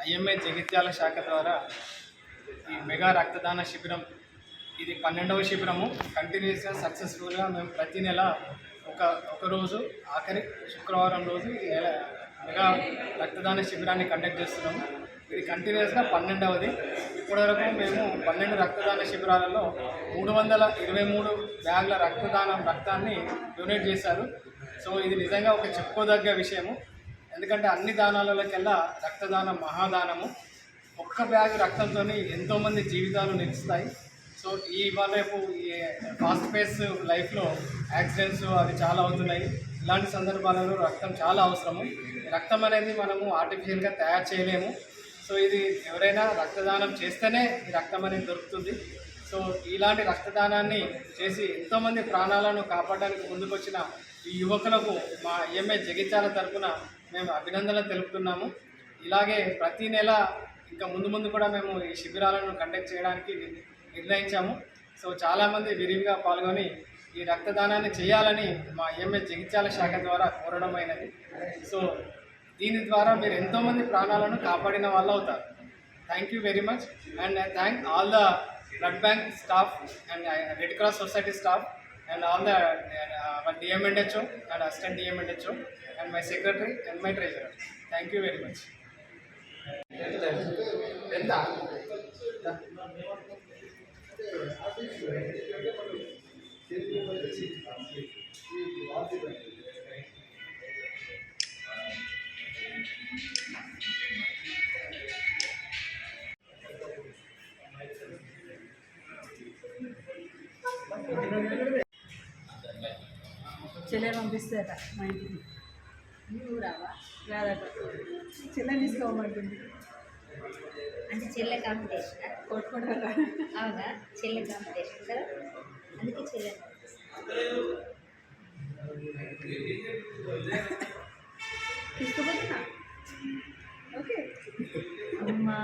IMA Jagtial శాఖ ద్వారా ఈ మెగా రక్తదాన శిబిరం ఇది 12వ శిబిరము. కంటిన్యూస్గా సక్సెస్ఫుల్గా మేము ప్రతి నెల ఒకరోజు ఆఖరి శుక్రవారం రోజు ఈ నెల మెగా రక్తదాన శిబిరాన్ని కండక్ట్ చేస్తున్నాము. ఇది కంటిన్యూస్గా 12వది. ఇప్పటివరకు మేము 12 రక్తదాన శిబిరాలలో 323 బ్యాగుల రక్తాన్ని డొనేట్ చేశారు. సో ఇది నిజంగా ఒక చెప్పుకోదగ్గ విషయము. ఎందుకంటే అన్ని దానాలకెల్లా రక్తదానం మహాదానము. ఒక్క బ్యాగ్ రక్తంతో ఎంతోమంది జీవితాలు నిలుస్తాయి. సో ఇవాళ రేపు ఈ ఫాస్ట్ పేస్ లైఫ్లో యాక్సిడెంట్స్ అవి చాలా అవుతున్నాయి. ఇలాంటి సందర్భాలలో రక్తం చాలా అవసరము. రక్తం అనేది మనము ఆర్టిఫిషియల్గా తయారు చేయలేము. సో ఇది ఎవరైనా రక్తదానం చేస్తేనే ఈ రక్తం అనేది దొరుకుతుంది. సో ఇలాంటి రక్తదానాన్ని చేసి ఎంతోమంది ప్రాణాలను కాపాడడానికి ముందుకొచ్చిన ఈ యువకులకు మా ఐఎంఏ జగిత్యాల తరఫున మేము అభినందనలు తెలుపుతున్నాము. ఇలాగే ప్రతి నెల ఇంకా ముందు కూడా మేము ఈ శిబిరాలను కండక్ట్ చేయడానికి నిర్ణయించాము. సో చాలామంది విరివిగా పాల్గొని ఈ రక్తదానాన్ని చేయాలని మా ఐఎంఏ జగిత్యాల శాఖ ద్వారా కోరడమైనది. సో దీని ద్వారా మీరు ఎంతోమంది ప్రాణాలను కాపాడిన వాళ్ళు అవుతారు. Thank you very much and I thank all the blood bank staff and red cross society staff and all the DMNHO and assistant DMNHO and my secretary and my treasurer. Thank you very much. చెల్లె పంపిస్తారట మా ఇంటికి. నువ్వు రావా? రాదట. చెల్లె తీసుకోమంటుంది. అంటే చెల్లె competition కొట్టుకుంటారా? అవునా? చెల్లె కాంపిటీషన్ కదా, అందుకే చెల్లె తీసుకోబోతున్నా. ఓకే అమ్మా.